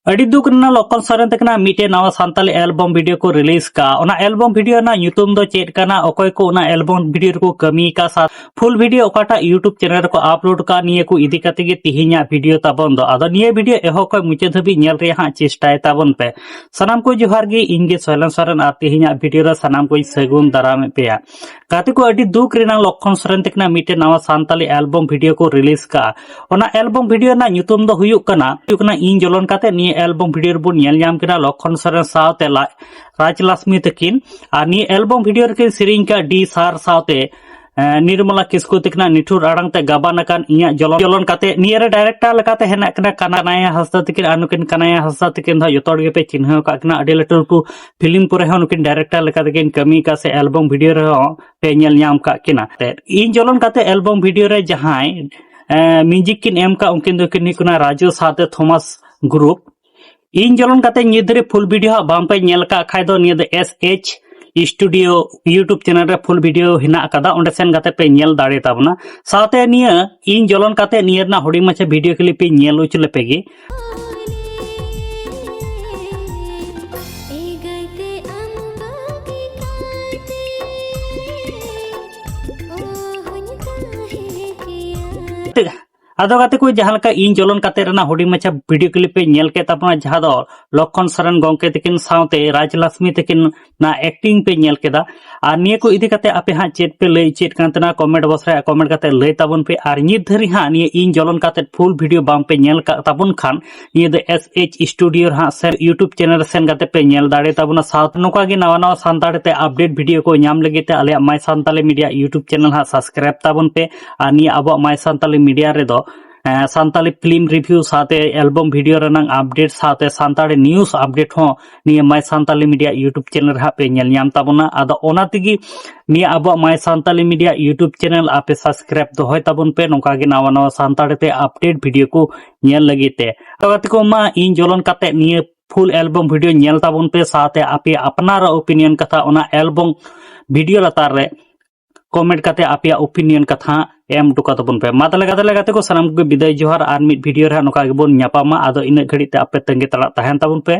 ᱟᱹᱰᱤ ᱫᱩᱠ ᱨᱮᱱᱟᱜ ᱞᱚᱠᱠᱷᱚᱱ ᱥᱚᱨᱮᱱ ᱛᱟᱠᱤᱱᱟ ᱢᱤᱫᱴᱮᱱ ᱱᱟᱣᱟ ᱥᱟᱱᱛᱟᱞᱤ ᱮᱞᱵᱟᱢ ᱵᱷᱤᱰᱤᱭᱳ ᱠᱚ ᱨᱤᱞᱤᱡ ᱠᱟ ᱚᱱᱟ ᱮᱞᱵᱟᱢ ᱵᱷᱤᱰᱤᱭᱳ ᱨᱮᱱᱟᱜ ᱧᱩᱛᱩᱢ ᱫᱚ ᱪᱮᱫ ᱠᱟᱱᱟ ᱚᱠᱚᱭ ᱠᱚ ᱚᱱᱟ ᱮᱞᱵᱟᱢ ᱵᱷᱤᱰᱤᱭᱳ ᱨᱮᱠᱚ ᱠᱟᱹᱢᱤ ᱠᱟ ᱥᱟ ᱯᱷᱩᱞ ᱵᱷᱤᱰᱤᱭᱳ ᱚᱠᱟᱴᱟᱜ ᱤᱭᱩᱴᱩᱵ ᱪᱮᱱᱮᱞ ᱨᱮᱠᱚ ᱟᱯᱞᱳᱰ ᱠᱟ ᱱᱤᱭᱟᱹ ᱠᱚ ᱤᱫᱤ ᱠᱟᱛᱮ ᱜᱮ ᱛᱤᱦᱤᱧᱟᱜ ᱵᱷᱤᱰᱤᱭᱳ ᱛᱟᱵᱚᱱ ᱫᱚ ᱟᱫᱚ ᱱᱤᱭᱟᱹ ᱵᱷᱤᱰᱤᱭᱳ ᱮᱦᱚᱵ ᱠᱷᱚᱱ ᱢᱩᱪᱟᱹᱫ ᱫᱷᱟᱹᱵᱤᱡ ᱧᱮᱞ ᱨᱮᱭᱟᱜ ᱦᱟᱸᱜ ᱪᱮᱥᱴᱟᱭ ᱛᱟᱵᱚᱱ ᱯᱮ ᱥᱟᱱᱟᱢ ᱠᱚ ᱡᱚᱦᱟᱨ ᱜᱮ ᱤᱧ ᱜᱮ ᱥᱚᱭᱞᱮᱱ ᱥᱚᱨᱮᱱ ᱟᱨ ᱛᱤᱦᱤᱧᱟᱜ ᱵᱷᱤᱰᱤᱭᱳ ᱨᱮ ᱥᱟᱱᱟम ᱠᱚᱧ ᱥᱟᱹᱜᱩᱱ ᱫᱟᱨᱟᱢᱮᱫ ᱯᱮᱭᱟ ᱜᱟᱛᱮ ᱠᱚ ᱟᱹᱰᱤ ᱫᱩᱠ ᱨᱮᱱᱟᱜ ᱞᱚᱠᱠᱷᱚᱱ ᱥᱚᱨᱮᱱ ᱛᱟᱠᱤᱱᱟ ᱢᱤᱫᱴᱮᱱ ᱱᱟᱣᱟ ᱥᱟᱱᱛᱟᱞᱤ ᱮᱞᱵᱟᱢ ᱵᱷᱤᱰᱤᱭᱳ ᱠᱚ ᱨᱤᱞᱤᱡ ᱠᱟ ᱚᱱᱟ ᱮᱞᱵᱟᱢ ᱵᱷᱤᱰᱤᱭᱳ ᱨᱮᱱᱟᱜ ᱧᱩᱛᱩᱢ ᱫᱚ ᱦᱩᱭᱩᱜ ᱠᱟᱱᱟ ᱤᱧ ᱡᱚᱞᱚᱱ ᱠᱟᱛᱮ ᱱᱤᱭᱟᱹ ᱮᱞᱵᱟᱢ ᱵᱷᱤᱰᱤᱭᱳ ᱨᱮᱵᱚᱱ ᱧᱮᱞ ᱧᱟᱢ ᱠᱮᱫᱟ ᱞᱚᱠᱠᱷᱚᱱ ᱥᱚᱨᱮᱱ ᱥᱟᱶᱛᱮ ᱨᱟᱡᱽ ᱞᱟᱥᱢᱤ ᱛᱟᱹᱠᱤᱱ ᱟᱨ ᱱᱤᱭᱟᱹ ᱮᱞᱵᱟᱢ ᱵᱷᱤᱰᱤᱭᱳ ᱨᱮᱠᱤᱱ ᱥᱮᱨᱮᱧ ᱠᱟᱜ ᱰᱤ ᱥᱟᱨ ᱥᱟᱶᱛᱮ ᱱᱤᱨᱢᱚᱞᱟ ᱠᱤᱥᱠᱩ ᱛᱟᱹᱠᱤᱱᱟᱜ ᱱᱤᱴᱷᱩᱨ ᱟᱲᱟᱝ ᱛᱮ ᱜᱟᱵᱟᱱ ᱟᱠᱟᱱ ᱤᱧᱟᱹᱜ ᱡᱚᱞᱚᱱ ᱠᱟᱛᱮ ᱱᱤᱭᱟᱹ ᱨᱮ ᱰᱟᱭᱨᱮᱠᱴᱚᱨ ᱞᱮᱠᱟᱛᱮ ᱦᱮᱱᱟᱜ ᱠᱤᱱᱟ ᱠᱟᱱᱟᱭᱟ ᱦᱟᱸᱥᱫᱟ ᱛᱟᱹᱠᱤᱱ ᱟᱨ ᱱᱩᱠᱤᱱ ᱠᱟᱱᱟᱭᱟ ᱦᱟᱸᱥᱫᱟ ᱛᱟᱹᱠᱤᱱ ᱫᱚ ᱡᱚᱛᱚ ᱦᱚᱲ ᱜᱮᱯᱮ ᱪᱤᱱᱦᱟᱹᱣ ᱠᱟᱜ ᱠᱤᱱᱟ ᱟᱹᱰᱤ ᱞᱟᱹᱴᱩ ᱞᱟᱹᱴᱩ ᱯᱷᱤᱞᱤᱢ ᱠᱚᱨᱮ ᱦᱚᱸ ᱱᱩᱠᱤᱱ ᱰᱟᱭᱨᱮᱠᱴᱚᱨ ᱞᱮᱠᱟ ᱛᱮᱠᱤᱱ ᱠᱟᱹᱢᱤ ᱠᱟᱜ ᱥᱮ ᱮᱞᱵᱟᱢ ᱵᱷᱤᱰᱤᱭᱳ ᱨᱮᱦᱚᱸ ᱯᱮ ᱧᱮᱞ ᱧᱟᱢ ᱠᱟᱜ ᱠᱤᱱᱟ ᱤᱧ ᱡᱚᱞᱚᱱ ᱠᱟᱛᱮ ᱮᱞᱵᱟᱢ ᱵᱷᱤᱰᱤᱭᱳ ᱨᱮ ᱡᱟᱦᱟᱸᱭ ᱢᱤউᱡᱤᱠ ᱠᱤᱱ ᱮᱢ ᱠᱟᱜ ᱩᱱᱠᱤᱱ ᱫᱚᱠᱤन ᱦᱩᱭᱩᱜ ᱠᱟᱱᱟ ᱨᱟᱡᱩ ᱥᱟᱶᱛᱮ ᱛᱷᱚᱢᱟᱥ ᱜᱨᱩᱯ ᱤᱧ ᱡᱚᱞᱚᱱ ᱠᱟᱛᱮ ᱱᱤᱛ ᱫᱷᱟᱹᱨᱤᱡ ᱯᱷᱩᱞ ᱵᱷᱤᱰᱤᱭᱳ ᱦᱟᱸᱜ ᱵᱟᱝ ᱯᱮ ᱧᱮᱞ ᱠᱟᱜ ᱠᱷᱟᱡ ᱫᱚ ᱱᱤᱭᱟᱹ ᱫᱚ SH ᱥᱴᱩᱰᱤᱭᱳ ᱤᱭᱩᱴᱩᱵ ᱪᱮᱱᱮᱞ ᱨᱮ ᱯᱷᱩᱞ ᱵᱷᱤᱰᱤᱭᱳ ᱦᱮᱱᱟᱜ ᱟᱠᱟᱫᱟ ᱚᱸᱰᱮ ᱥᱮᱱ ᱠᱟᱛᱮ ᱯᱮ ᱧᱮल ᱫᱟᱲᱮ ᱛᱟᱵᱚᱱᱟ ᱥᱟᱶᱛᱮ ᱱᱤᱭᱟᱹ ᱤᱧ ᱡᱚᱞᱚᱱ ᱠᱟᱛᱮ ᱱᱤᱭᱟᱹ ᱨᱮᱱᱟᱜ ᱦᱩᱰᱤᱧ ᱢᱟᱪᱷᱟ ᱵᱷᱤᱰᱤᱭᱳ ᱠᱞᱤᱯ ᱤᱧ ᱧᱮᱞ ᱦᱚᱪᱚ ᱞᱮᱯᱮ ᱜᱮ ᱟᱫᱚ ᱜᱟᱛᱮ ᱠᱚ ᱡᱟᱦᱟᱸ ᱞᱮᱠᱟ ᱤᱧ ᱡᱚᱞᱚᱱ ᱠᱟᱛᱮ ᱨᱮᱱᱟᱜ ᱦᱩᱰᱤᱧ ᱢᱟᱪᱷᱟ ᱵᱷᱤᱰᱤᱭᱳ ᱠᱞᱤᱯ ᱯᱮ ᱧᱮᱞ ᱠᱮᱫ ᱛᱟᱵᱚᱱᱟ ᱡᱟᱦᱟᱸ ᱫᱚ ᱞᱚᱠᱠᱷᱚᱱ ᱥᱚᱨᱮᱱ ᱜᱚᱝᱠᱮ ᱛᱟᱹᱠᱤᱱ ᱥᱟᱶᱛᱮ ᱨᱟᱡᱽ ᱞᱟᱥᱢᱤ ᱛᱟᱹᱠᱤᱱ ᱱᱟ ᱮᱠᱴᱤᱝ ᱯᱮ ᱧᱮᱞ ᱠᱮᱫᱟ ᱟᱨ ᱱᱤᱭᱟᱹ ᱠᱚ ᱤᱫᱤ ᱠᱟᱛᱮ ᱟᱯᱮ ᱦᱟᱸᱜ ᱪᱮᱫ ᱯᱮ ᱞᱟᱹᱭ ᱪᱮᱫ ᱠᱟᱱ ᱛᱟᱦᱮᱱᱟ ᱠᱚᱢᱮᱱᱴ ᱵᱚᱠᱥ ᱨᱮ ᱠᱚᱢᱮᱱᱴ ᱠᱟᱛᱮ ᱞᱟᱹᱭ ᱛᱟᱵᱚᱱ ᱯᱮ ᱟᱨ ᱱᱤᱛ ᱫᱷᱟᱹᱨᱤᱡ ᱦᱟᱸᱜ ᱱᱤᱭᱟᱹ ᱤᱧ ᱡᱚᱞᱚᱱ ᱠᱟᱛᱮ ᱯᱷᱩᱞ ᱵᱷᱤᱰᱤᱭᱳ ᱵᱟᱝ ᱯᱮ ᱧᱮᱞ ᱠᱟᱜ ᱛᱟᱵᱚᱱ ᱠᱷᱟᱱ ᱱᱤᱭᱟᱹ ᱫᱚ SH ᱥᱴᱩᱰᱤᱭᱳ ᱦᱟᱸᱜ ᱥᱮ ᱤᱭᱩᱴᱩᱵ ᱪᱮᱱᱮᱞ ᱨᱮ ᱥᱮᱱ ᱠᱟᱛᱮ ᱯᱮ ᱧᱮल ᱫᱟᱲᱮ ᱛᱟᱵᱚᱱᱟ ᱥᱟᱶᱛᱮ ᱱᱚᱝᱠᱟ ᱜᱮ ᱱᱟᱣᱟ ᱱᱟᱣᱟ ᱥᱟᱱᱛᱟᱲ ᱛᱮ ᱟᱯᱰᱮᱴ ᱵᱷᱤᱰᱤᱭᱳ ko ᱧᱟᱢ ᱞᱟᱹᱜᱤᱫ ᱛᱮ ᱟᱞᱮᱭᱟᱜ ᱢᱟᱭ ᱥᱟᱱᱛᱟᱞᱤ ᱢᱤᱰᱤᱭᱟ ᱤᱭᱩᱴᱩᱵ ᱪᱮᱱᱮᱞ ᱦᱟᱸᱜ ᱥᱟᱵᱥᱠᱨᱟइब ᱛᱟᱵᱚᱱ ᱯᱮ ᱟᱨ ᱱᱤᱭᱟᱹ ᱟᱵᱚᱣᱟᱜ ᱢᱟᱭ ᱥᱟᱱᱛᱟᱞᱤ ᱢᱤᱰᱤᱭᱟ ᱨᱮᱫᱚ ᱥᱟᱱᱛᱟᱞᱤ ᱯᱷᱤल्म ᱨᱤᱵᱷᱤᱭᱩ साथे एल्बम वीडियो रनंग अपडेट साथे सानताड़ी न्यूज अपडेट हो निया my Santali media YouTube channel हा पे नेल ᱧᱟᱢ ᱛᱟᱵᱚᱱᱟ ᱟᱫᱚ ᱚᱱᱟ ᱛᱮᱜᱮ ᱱᱤᱭᱟᱹ ᱟᱵᱚᱣᱟᱜ ᱢᱟᱭ ᱥᱟᱱᱛᱟᱞᱤ ᱢᱤᱰᱤᱭᱟ यूट्यूब चैनल आपे सब्सक्राइब ᱫᱚᱦᱚᱭ ᱛᱟᱵᱚᱱ ᱯᱮ ᱱᱚᱝᱠᱟ ᱜᱮ ᱱᱟᱣᱟ ᱱᱟᱣᱟ ᱥᱟᱱᱛᱟᱲᱤ ᱛᱮ ᱟᱯᱰᱮट ᱵᱷᱤᱰᱤᱭᱳ ᱠᱚ ᱧᱮᱞ ᱞᱟᱹᱜᱤᱫ te ᱛᱚ ᱜᱟᱛᱮ ᱠᱚ ᱢᱟ ᱤᱧ ᱡᱚᱞᱚᱱ ᱠᱟᱛᱮ ᱱᱤᱭᱟᱹ फुल एल्बम वीडियो नेल ताबोन पे साथे आपे अपनारा ओपिनियन कथा ओना एल्बम वीडियो लतार रे कमेंट करते आप ओपिनियन कथा एम टुका तबन पे मा तले गाते को सनाम को विदाय जोहार आर मिड वीडियो रे नोका गेबोन ᱧᱟᱯᱟᱢᱟ ᱟᱫᱚ ᱤᱱᱟᱹ ᱜᱷᱟᱹᱲᱤᱡ ᱛᱮ ᱟᱯᱮ ᱛᱟᱸᱜᱤ ᱛᱟᱲᱟᱜ ᱛᱟᱦᱮᱱ ᱛᱟᱵᱚᱱ ᱯᱮ